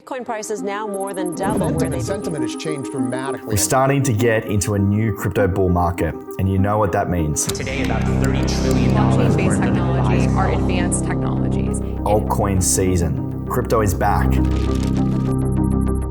Bitcoin prices now more than double where they sentiment has changed dramatically. We're starting to get into a new crypto bull market, and you know what that means. Today, about $30 trillion. Blockchain-based technologies are advanced technologies. Altcoin season. Crypto is back.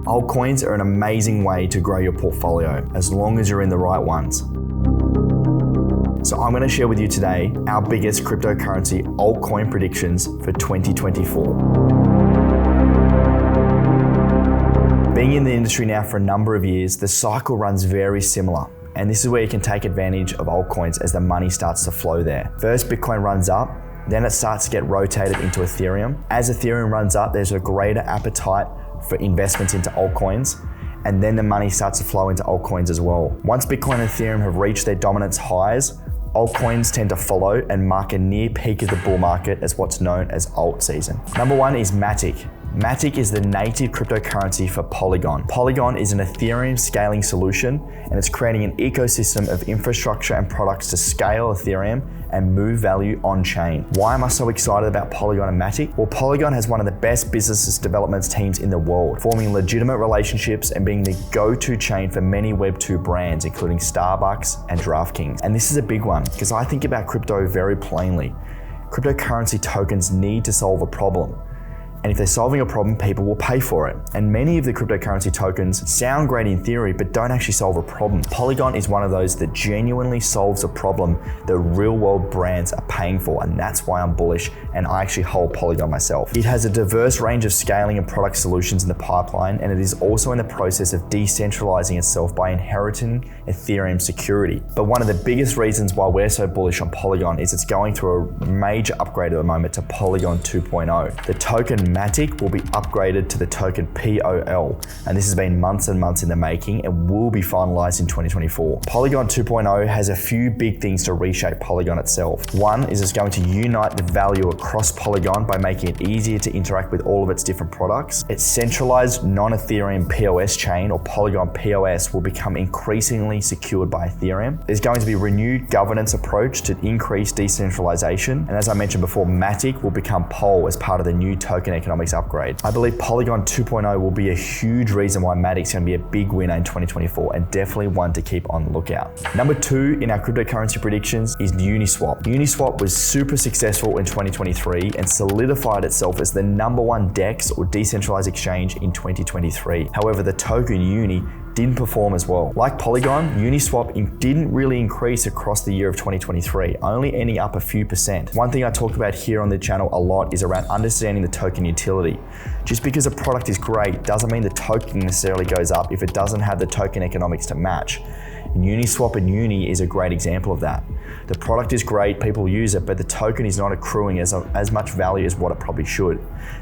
Altcoins are an amazing way to grow your portfolio, as long as you're in the right ones. So I'm going to share with you today our biggest cryptocurrency altcoin predictions for 2024. Being in the industry now for a number of years, the cycle runs very similar. And this is where you can take advantage of altcoins as the money starts to flow there. First, Bitcoin runs up, then it starts to get rotated into Ethereum. As Ethereum runs up, there's a greater appetite for investments into altcoins, and then the money starts to flow into altcoins as well. Once Bitcoin and Ethereum have reached their dominance highs, altcoins tend to follow and mark a near peak of the bull market as what's known as alt season. Number one is MATIC. MATIC is the native cryptocurrency for Polygon. Polygon is an Ethereum scaling solution, and it's creating an ecosystem of infrastructure and products to scale Ethereum and move value on-chain. Why am I so excited about Polygon and MATIC? Well, Polygon has one of the best business development teams in the world, forming legitimate relationships and being the go-to chain for many Web2 brands, including Starbucks and DraftKings. And this is a big one, because I think about crypto very plainly. Cryptocurrency tokens need to solve a problem. And if they're solving a problem, people will pay for it. And many of the cryptocurrency tokens sound great in theory, but don't actually solve a problem. Polygon is one of those that genuinely solves a problem that real world brands are paying for. And that's why I'm bullish, and I actually hold Polygon myself. It has a diverse range of scaling and product solutions in the pipeline, and it is also in the process of decentralizing itself by inheriting Ethereum security. But one of the biggest reasons why we're so bullish on Polygon is it's going through a major upgrade at the moment to Polygon 2.0. The token MATIC will be upgraded to the token POL, and this has been months and months in the making and will be finalized in 2024. Polygon 2.0 has a few big things to reshape Polygon itself. One is it's going to unite the value across Polygon by making it easier to interact with all of its different products. Its centralized non-Ethereum POS chain, or Polygon POS, will become increasingly secured by Ethereum. There's going to be a renewed governance approach to increase decentralization, and as I mentioned before, MATIC will become POL as part of the new token economics upgrade. I believe Polygon 2.0 will be a huge reason why MATIC's going to be a big winner in 2024, and definitely one to keep on the lookout. Number two in our cryptocurrency predictions is Uniswap. Uniswap was super successful in 2023 and solidified itself as the #1 DEX, or decentralized exchange, in 2023. However, the token Uni didn't perform as well. Like Polygon, Uniswap didn't really increase across the year of 2023, only ending up a few percent. One thing I talk about here on the channel a lot is around understanding the token utility. Just because a product is great doesn't mean the token necessarily goes up if it doesn't have the token economics to match. And Uniswap and Uni is a great example of that. The product is great, people use it, but the token is not accruing as much value as what it probably should.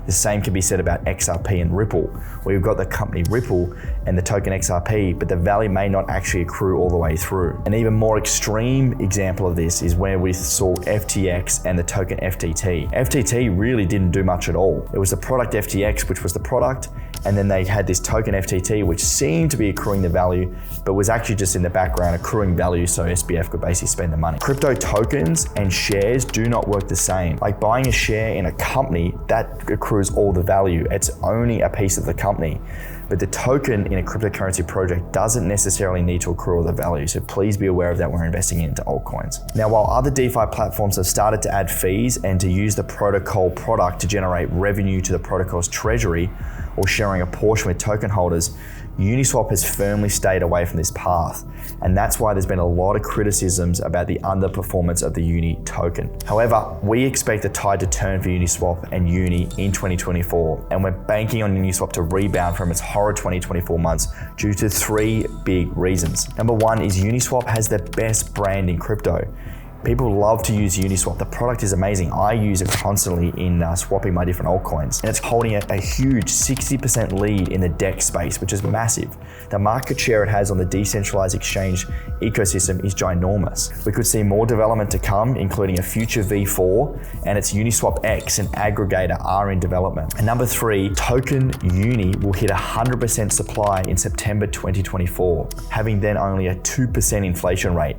The same can be said about XRP and Ripple, where you've got the company Ripple and the token XRP, but the value may not actually accrue all the way through. An even more extreme example of this is where we saw FTX and the token FTT. FTT really didn't do much at all. It was the product FTX, which was the product, and then they had this token FTT, which seemed to be accruing the value, but was actually just in the background accruing value so SBF could basically spend the money. Crypto tokens and shares do not work the same. Like buying a share in a company, that accrues all the value. It's only a piece of the company. But the token in a cryptocurrency project doesn't necessarily need to accrue all the value, so please be aware of that when we're investing into altcoins. Now, while other DeFi platforms have started to add fees and to use the protocol product to generate revenue to the protocol's treasury, or sharing a portion with token holders, Uniswap has firmly stayed away from this path, and that's why there's been a lot of criticisms about the underperformance of the Uni token. However, we expect the tide to turn for Uniswap and Uni in 2024, and we're banking on Uniswap to rebound from its horrid 2024 months due to three big reasons. Number one is Uniswap has the best brand in crypto. People love to use Uniswap. The product is amazing. I use it constantly in swapping my different altcoins. And it's holding a huge 60% lead in the DEX space, which is massive. The market share it has on the decentralized exchange ecosystem is ginormous. We could see more development to come, including a future V4, and its Uniswap X and aggregator are in development. And number three, token Uni will hit 100% supply in September 2024, having then only a 2% inflation rate.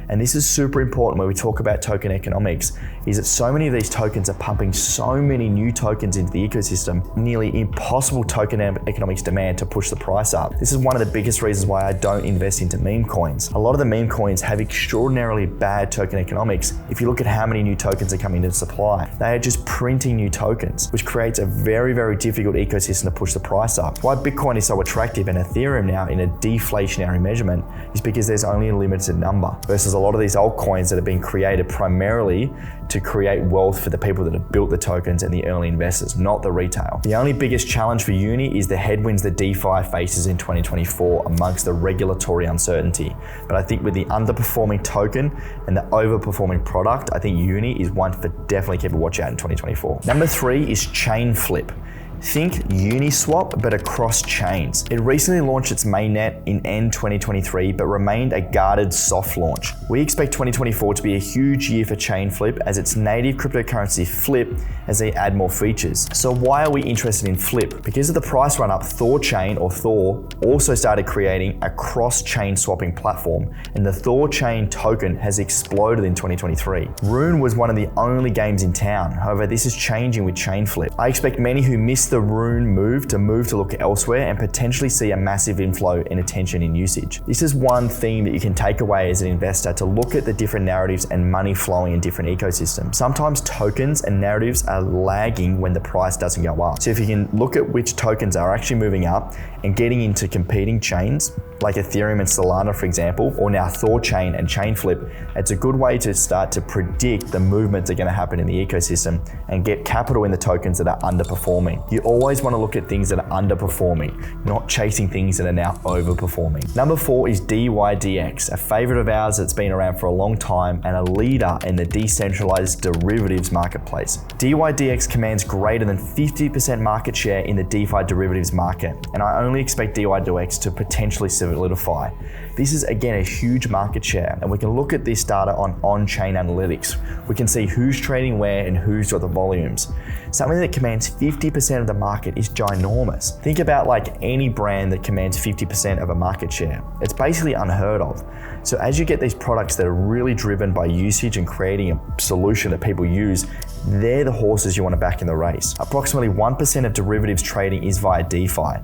And this is super important when we talk about token economics. is that so many of these tokens are pumping so many new tokens into the ecosystem, nearly impossible token economics demand to push the price up. This is one of the biggest reasons why I don't invest into meme coins. A lot of the meme coins have extraordinarily bad token economics if you look at how many new tokens are coming into supply. They are just printing new tokens, which creates a very, very difficult ecosystem to push the price up. Why Bitcoin is so attractive and Ethereum now in a deflationary measurement is because there's only a limited number versus a lot of these altcoins that have been created primarily to create wealth for the people that have built the tokens and the early investors, not the retail. The only biggest challenge for Uni is the headwinds that DeFi faces in 2024 amongst the regulatory uncertainty. But I think with the underperforming token and the overperforming product, I think Uni is one for definitely keep a watch out in 2024. Number 3 is Chainflip. Think Uniswap, but across chains. It recently launched its mainnet in end 2023, but remained a guarded soft launch. We expect 2024 to be a huge year for Chainflip as its native cryptocurrency Flip as they add more features. So why are we interested in Flip? Because of the price run up, ThorChain or Thor also started creating a cross-chain swapping platform, and the ThorChain token has exploded in 2023. Rune was one of the only games in town. However, this is changing with Chainflip. I expect many who missed the Rune move to look elsewhere and potentially see a massive inflow in attention and usage. This is one theme that you can take away as an investor, to look at the different narratives and money flowing in different ecosystems. Sometimes tokens and narratives are lagging when the price doesn't go up. So if you can look at which tokens are actually moving up and getting into competing chains, like Ethereum and Solana, for example, or now ThorChain and Chainflip, it's a good way to start to predict the movements that are going to happen in the ecosystem and get capital in the tokens that are underperforming. You always want to look at things that are underperforming, not chasing things that are now overperforming. Number 4 is DYDX, a favorite of ours that's been around for a long time and a leader in the decentralized derivatives marketplace. DYDX commands greater than 50% market share in the DeFi derivatives market, and I only expect DYDX to potentially solidify. This is again a huge market share, and we can look at this data on-chain analytics. We can see who's trading where and who's got the volumes. Something that commands 50% of the market is ginormous. Think about like any brand that commands 50% of a market share. It's basically unheard of. So as you get these products that are really driven by usage and creating a solution that people use, they're the horses you want to back in the race. Approximately 1% of derivatives trading is via DeFi.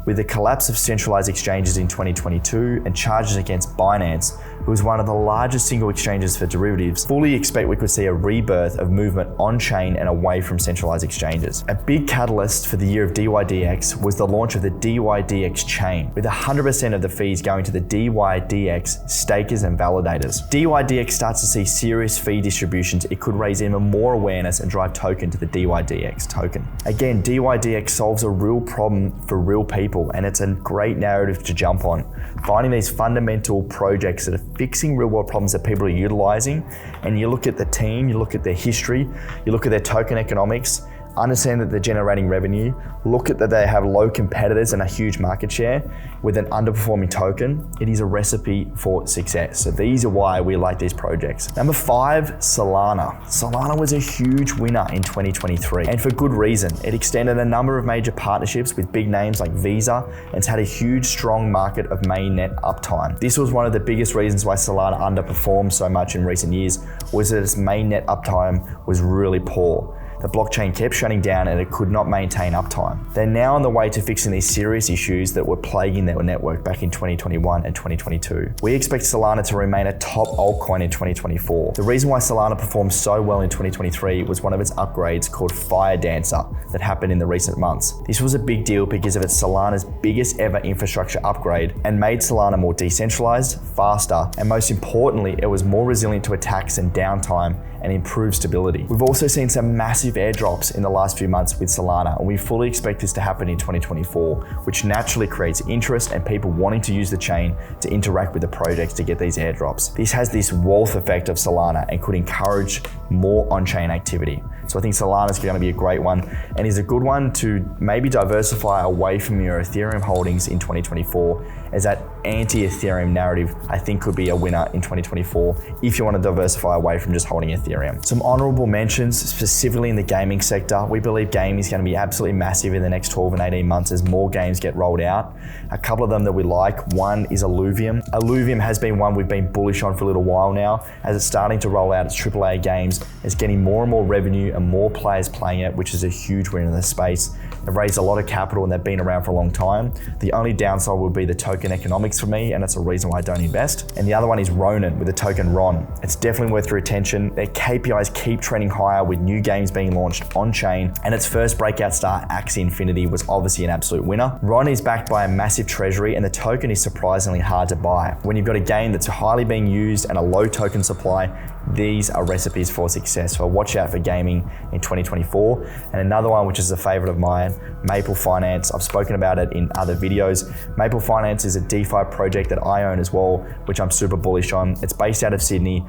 With the collapse of centralized exchanges in 2022 and charges against Binance, who was one of the largest single exchanges for derivatives, fully expect we could see a rebirth of movement on-chain and away from centralized exchanges. A big catalyst for the year of DYDX was the launch of the DYDX chain, with 100% of the fees going to the DYDX stakers and validators. DYDX starts to see serious fee distributions. It could raise even more awareness and drive token to the DYDX token. Again, DYDX solves a real problem for real people, and it's a great narrative to jump on. Finding these fundamental projects that are fixing real world problems that people are utilizing, and you look at the team, you look at their history, you look at their token economics, understand that they're generating revenue, look at that they have low competitors and a huge market share with an underperforming token. It is a recipe for success. So these are why we like these projects. Number 5, Solana. Solana was a huge winner in 2023, and for good reason. It extended a number of major partnerships with big names like Visa, and it's had a huge, strong market of mainnet uptime. This was one of the biggest reasons why Solana underperformed so much in recent years, was that its mainnet uptime was really poor. The blockchain kept shutting down and it could not maintain uptime. They're now on the way to fixing these serious issues that were plaguing their network back in 2021 and 2022. We expect Solana to remain a top altcoin in 2024. The reason why Solana performed so well in 2023 was one of its upgrades called Fire Dancer that happened in the recent months. This was a big deal because of its Solana's biggest ever infrastructure upgrade and made Solana more decentralized, faster, and most importantly, it was more resilient to attacks and downtime and improved stability. We've also seen some massive airdrops in the last few months with Solana, and we fully expect this to happen in 2024, which naturally creates interest and people wanting to use the chain to interact with the projects to get these airdrops. This has this wealth effect of Solana and could encourage more on-chain activity. So I think Solana is going to be a great one and is a good one to maybe diversify away from your Ethereum holdings in 2024, as that anti-Ethereum narrative I think could be a winner in 2024 if you want to diversify away from just holding Ethereum. Some honorable mentions, specifically in the gaming sector. We believe gaming is going to be absolutely massive in the next 12 and 18 months as more games get rolled out. A couple of them that we like, one is Illuvium. Illuvium has been one we've been bullish on for a little while now, as it's starting to roll out its AAA games. It's getting more and more revenue and more players playing it, which is a huge win in the space. They've raised a lot of capital and they've been around for a long time. The only downside will be the token economics for me, and that's a reason why I don't invest. And the other one is Ronin with the token RON. It's definitely worth your attention. Their KPIs keep trending higher with new games being launched on chain, and its first breakout star, Axie Infinity, was obviously an absolute winner. RON is backed by a massive treasury, and the token is surprisingly hard to buy. When you've got a game that's highly being used and a low token supply, these are recipes for success. So watch out for gaming in 2024. And another one, which is a favorite of mine, Maple Finance. I've spoken about it in other videos. Maple Finance is a DeFi project that I own as well, which I'm super bullish on. It's based out of Sydney,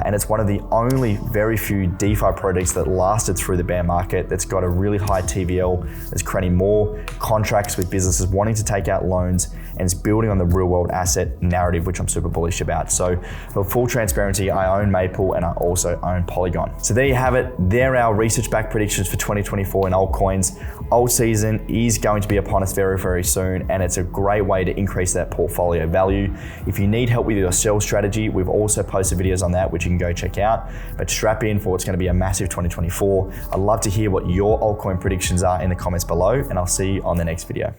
and it's one of the only very few DeFi projects that lasted through the bear market, that's got a really high TVL, that's creating more contracts with businesses wanting to take out loans, and it's building on the real world asset narrative, which I'm super bullish about. So for full transparency, I own Maple and I also own Polygon. So there you have it. They're our research-backed predictions for 2024 in altcoins. Alt season is going to be upon us very, very soon, and it's a great way to increase that portfolio value. If you need help with your sell strategy, we've also posted videos on that, which you can go check out. But strap in for what's going to be a massive 2024. I'd love to hear what your altcoin predictions are in the comments below, and I'll see you on the next video.